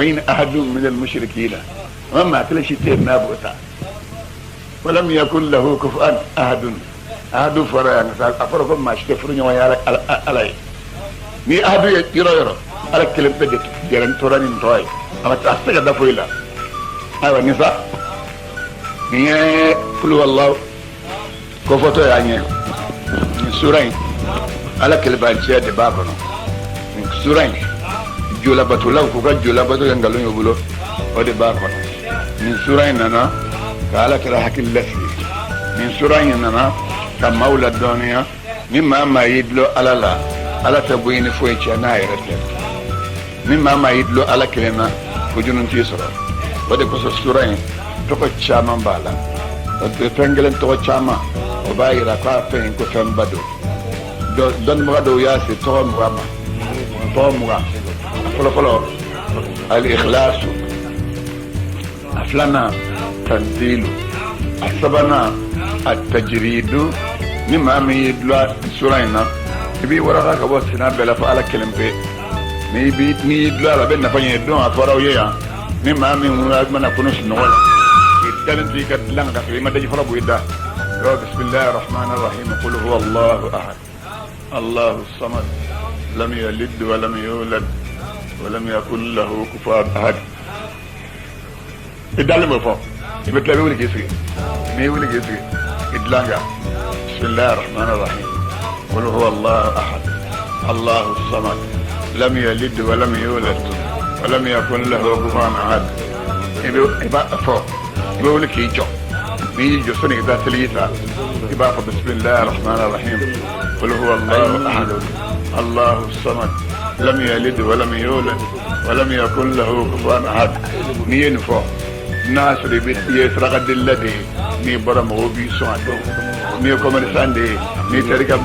وإن أحد من المشركين وما تلشي تيرنا بوتا ولم يكن له كفؤا أحد فريان أفركم ما اشتفرني ويا علي ni أحد يرى على كلمة بدك جرن توراني توي أما تأستك دفويلا أيوة نساء ni قل والله كفتو يعني سورين على كلمة شيء دبابنا سورين jula batula ko ga jula batu yang galon yobulo o de ba ko min surayn nana kala kala hakil lasi min surayn nana ka maula dunya mimma ma yidlo alala ala tabuini fo chana irate mimma ma yidlo ala kelena ko junun ti sura o de ko surayn to ko chama bala o de tangelen to chama o bayira ka fen ko fem bado don mo do yasi to mo ma to mo فلو الإخلاص أفلنا تنزيل أسبنا التجريد مما ميدلا سورينا يبي ورقة كبوس سنا بلا فعل كلمة ميبي ميدلا لبنا فني الدون أفرا ويا مما من نكونش نقول يتكلم في كلام كلمة تجي فرا بويدا بسم الله الرحمن الرحيم قل هو الله أحد الله الصمد لم يلد ولم يولد ولم يكن له كفوا احد ادال مفو يبتلي ولي جسري مي ولي جسري ادلانغا بسم الله الرحمن الرحيم قل هو الله احد الله الصمد لم يلد ولم يولد ولم يكن له كفوا احد يبقى فو يقول لك يجو مي جسني ذا ثلاثه يبقى بسم الله الرحمن الرحيم قل هو الله احد الله الصمد لم يلد ولم يولد ولم يكن له كفوا احد نينفو ناس يسرق الذي ني برم وبي سوان ني كومرسان دي ني تريكا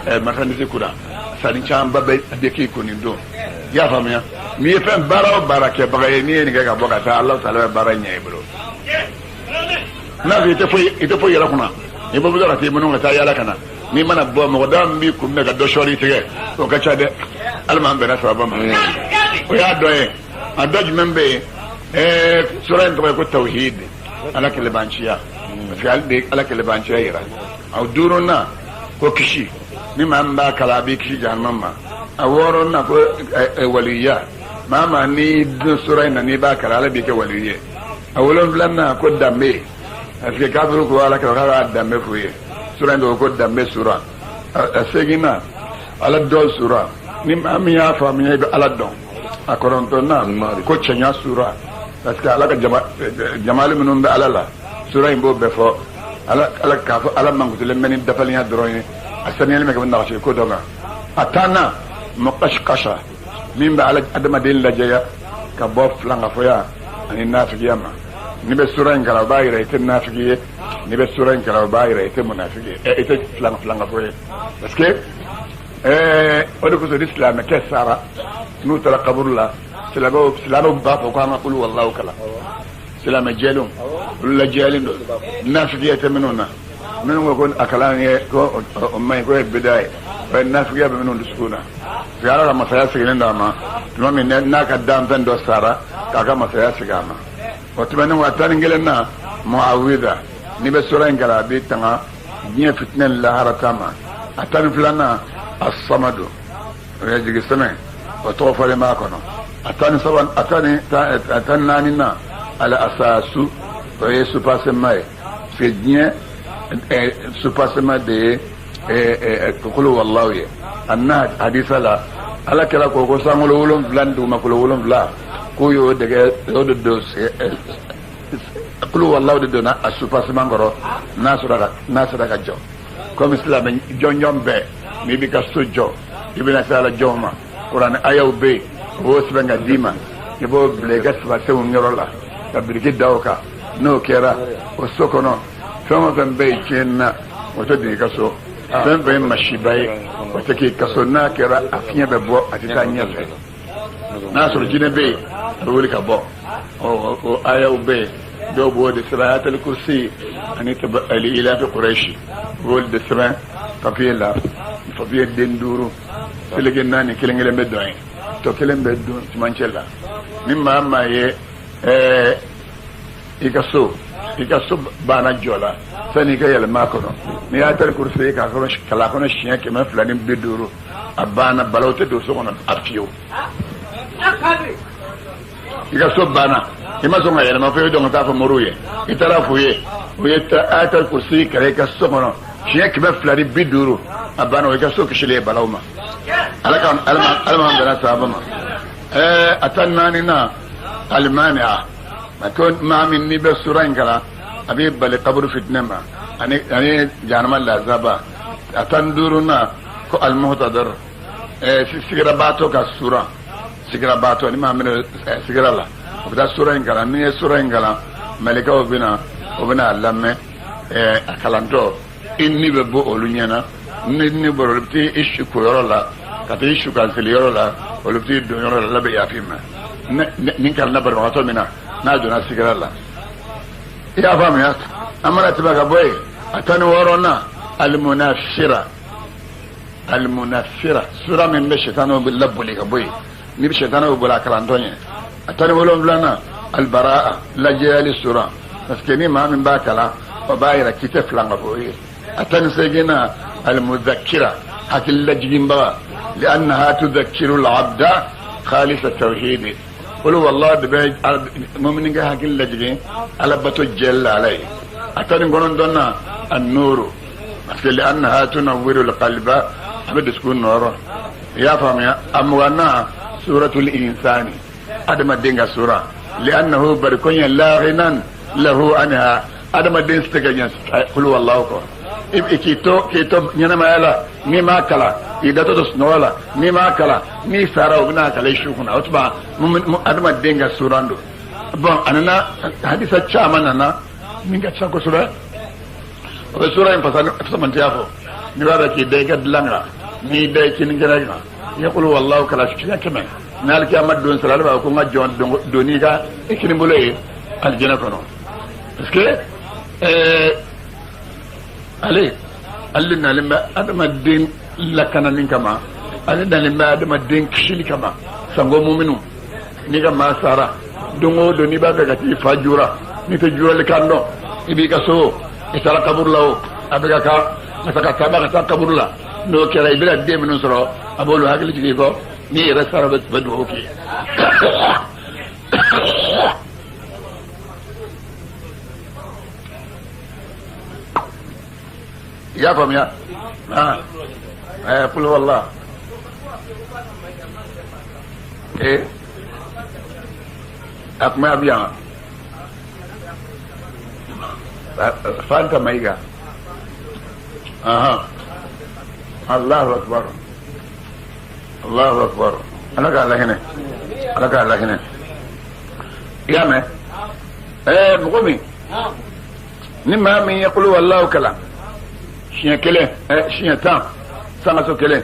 مثلا سيكودا سالين شام بابا ديكي كونيندو يا فاميا مي فهم بارا بارك باغي ني نغا بوكا الله تعالى بارا ني برو نا يتفوي يراكنا يبو بدراتي منو تا يالا كنا ni mana bo mo dam bi kum ne ga do shori tege o ka chade alman bena saba ma o ya do e adoj membe sura ndo ko tauhid ala kele banchiya fal de ala kele banchiya ira au duruna ko kishi ni mamba kala bi kishi jahannama aworona ko waliya mama ni sura ina ni ba kala ala bi ke waliye awolon blanna ko dambe aske kabru ko ala kala dambe fuye sura ndo ko dambe sura asegina ala do sura ni mami ya fa mi be ala don akoronto na ko chenya sura parce que ala ka jamal minum be ala la sura imbo be fo ala ka fo ala mangutule meni dafaliya droine asani me ko na ko doga atana muqashqasha min be ala adama din la jaya ka bof langa fo ya ani nafiyama ni be sura ngala bayira ite nafiye ni be sura ngala bayira ite munafiki ite flanga foye parce que odo ko l'islam ke sara nu tala qaburla silabo ba ko ma qul wallahu kala silama jelum la jelin do nafiki ite menona men ko akala ne ko mai ko bidai ba nafiki ba menon sukuna yara la masaya sigin da ma no min na ka dam tan do sara kaga masaya sigama وتمنى واتنجلنا معوذة نبسورة إنكلا بيتنا نية فتنة الله رتاما أتن فلنا الصمد ويجي السمع وتوفى لما كنا أتن سبان أتن نانينا على أساس وهي سباسماء في الدنيا سباسماء دي كقولوا والله النهج حديث لا على كلا كوكو سامولو ولم فلان دوما كلو ولم فلا kuyo daga yodo dos kulu wallahu de na asupa semangoro nasura ka jo comme islam jonjom be mi bi ka sojo ibina sala joma quran ayaw be bo sbenga dima ibo blegas ba se unyorola tabiriki dawka no kera o sokono fama be chenna o to di kaso be mashibai o te ki kaso na kera afia be bo atita nyefe nasur jine be wuli ka bo o ayaw be do bo de salatul kursi ani tabali ila fi quraish wol de sama kapila fabiye denduru selege nani kelengele be doy to kelembe do manchela mimma ma ye ikaso bana jola sani ka yelma kono ni atar kursi ka kono kala kono shiya ke ma fulani biduru abana balawte do so kono afiyo ikaso bana ima so ngayela ma fe do ngata fa moruye itara fuye uye ta atar kursi kare ka so kono shiya ke ma fulani biduru abana we ka so kishile balawma alaka alma dana sabama atannani na almania makon ma min ni be surain kala abi bal qabr fitnama ani janama la zaba atanduruna ko almuhtadar sigira bato ka sura sigira bato ni ma min sigira la obda surain kala ni surain kala malika obina lamme akalanto inni be bo olunyana ni boroti ishu ko yorola kati ishu kan yorola olupti do yorola la be yafima nin kalna bar wato mina na jona sigaralla ya famu ya amana tibaga boy atani worona almunafira sura min be shaytanu bil labuli ga boy ni be shaytanu bula kalantonye atani wolon blana albaraa la jali sura paske ni ma min ba kala o bayira kite flanga boy atani segina almuzakkira hakil lajimba لانها تذكر العبد خالص التوحيد قلوا والله دبي مؤمنين هاكل لجين على بتو جل عليه اتاني غنون دونا النور لانها تنور القلب بد تكون نور يا فهم يا اموانا سوره الانسان ادم دينغا سوره لانه بركون لا غنى له عنها ادم دين استجنس قلوا والله kito nyana mayala ni makala idato to snola ni makala ni sara ubna kala shukuna utba adama denga surando bon anana hadisa chama nana minga chako sura o sura en pasan tiafo ni wada ki dega dilanga ni de kin ngara yaqulu wallahu kala shukina kama nalki amad don sala ba ko ngajon doni ga ikini mbule aljana kono parce que عليه قال لما ادم الدين لكنا لكما قال لما ادم الدين كشلي كما سانغو مؤمنو نيغا ما سارا دونغو دوني باغا تي فاجورا نيتجورا لكانو يبي كاسو يسرا قبر له ابيكا كا مسكا تابا كا قبر لا نو كرا يبلا دي منو سرو ابولو هاكلي جي كو ني رسارا بدوكي يا فهم يا قل والله ايه اقمع بيان فانت مايغا الله اكبر الله اكبر انا قال هنا يا ما بقومي نما من يقول والله كلام chien kelen chien tan sanga so kelen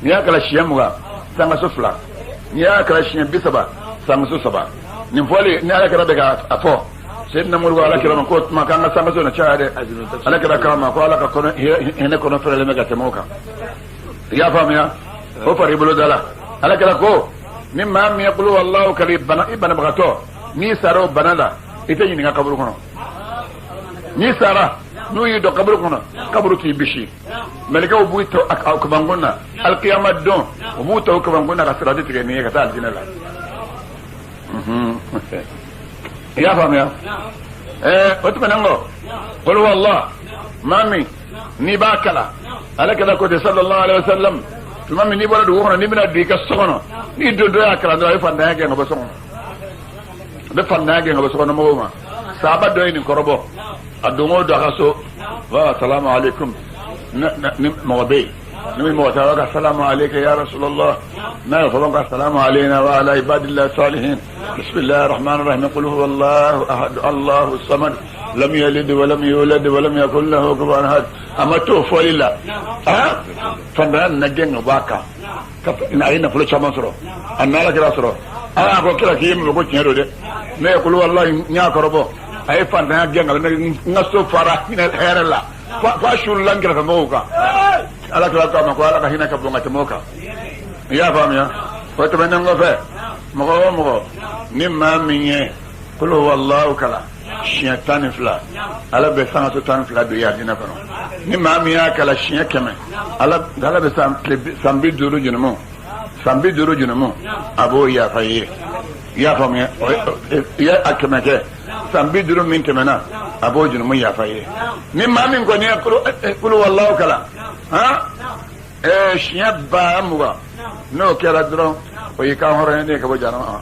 ni akala chien muga sanga so fla ni akala chien bisaba sanga so saba ni fole ni akala bega afo sayyidina murgo ala kira ko ma kanga sanga so na chaade ala kira kama ko ala ka kono ene kono fere mega temoka ya fam ya o fari bulo dala ala kira ko mimma mi yaqulu wallahu kalibana ibana bagato ni saro banala ite ni nga kaburu kono ni sara no yi do kaburu kono kaburu ti bishi malika o buito ak kabangona al qiyamah don o buito kabangona ka sirati tige ni ka tal jinala ya fam ya watu manango qul wallah mami ni bakala alaka da ko sallallahu alaihi wasallam mami ni bola do wono ni bina di ka sono ni do ya kala do fa na ga ngo sono be fa na ga ngo sono mo ma sahaba do ni korobo adungo do kaso wa assalamu alaikum موضي نمي موتى السلام عليك يا رسول الله ما يفضلك السلام علينا وعلى عباد الله الصالحين بسم الله الرحمن الرحيم قل هو الله أحد الله الصمد لم يلد ولم يولد ولم يكن له كفوا أحد أما توفوا لله فنان نجن باكا نعين فلوس مصر أنا لك راسر أنا أقول كلا كيم بقول كيرو ده ما يقول والله نياك ربو أي فنان نجن نصو فرح من الخير الله فاشول لانجر كموكا على كلا كما قال لك هنا كبلغة موكا يا فهم يا فتمنى نغفى مغو نما من قل هو الله كلا شيء تاني فلا على بسانة تاني فلا بيادنا كنو نما من كلا شيء كمان على بسام سامبي دورو جنمو سامبي دورو جنمو أبو يا فاي يا فامي يا أكمل سامبي دورو من تمنا أبو جنمو يا فاي نما من كوني قل هو الله كلا ها شيء باموا نو كلا درو ويكام هرني كبو جانا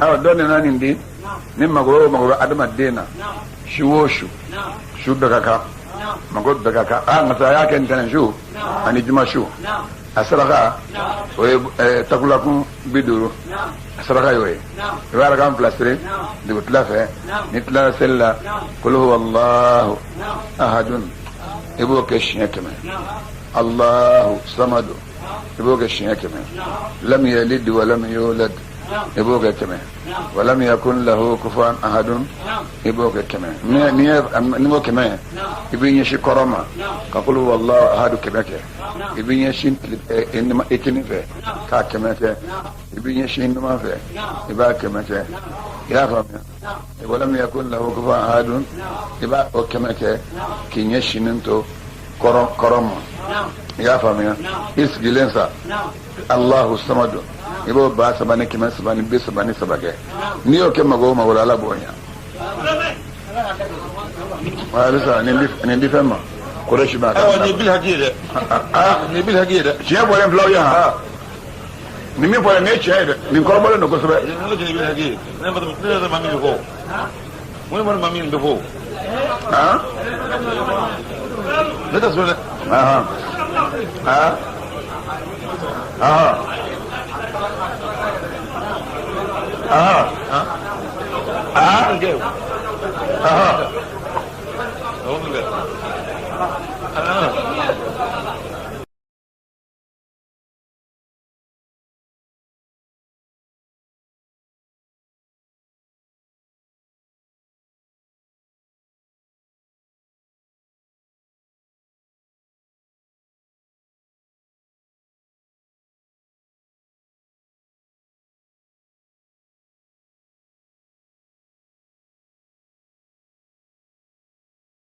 awa dɔɔni na nin di ni mago adama den na su o su bɛɛ ka kan mago bɛɛ ka kan nka sa y'a kɛ ntɛnɛn su ani juma su a saraka o ye takulakun 50 a saraka y'o ye i b'a kan filasire dugu tila fɛ ni tilara seli la kul huwa Allahu ahadun i b'o kɛ siɲɛ 100 Allahu samadu i b'o kɛ siɲɛ 100 lam yalid wa lam yulad يبوك كمان ولم يكن له كفوا أحد يبوك كمان نمو كمان يبين يشي كرما كقول والله أحد كمان يبين يشي إنما إتني فيه كمان يبين يشي إنما فيه يبقى كمان يا فهم ولم يكن له كفوا أحد يبقى كمان كي يشي ننتو كرما يا فهم إسجلنسا الله الصمد ibo ba sabani kima sabani be sabani sabage ni o ke mago ma wala la bonya wala sa ni ndi fema kureshi ba ka ni bil hajire ni bil hajire je bo len flaw ya ha ni mi bo ne che ni ko bo no ko sabe ni bil hajire ne ba ne ma mi ko mo mo ma mi ndo fo ha ne ta so ha ha ha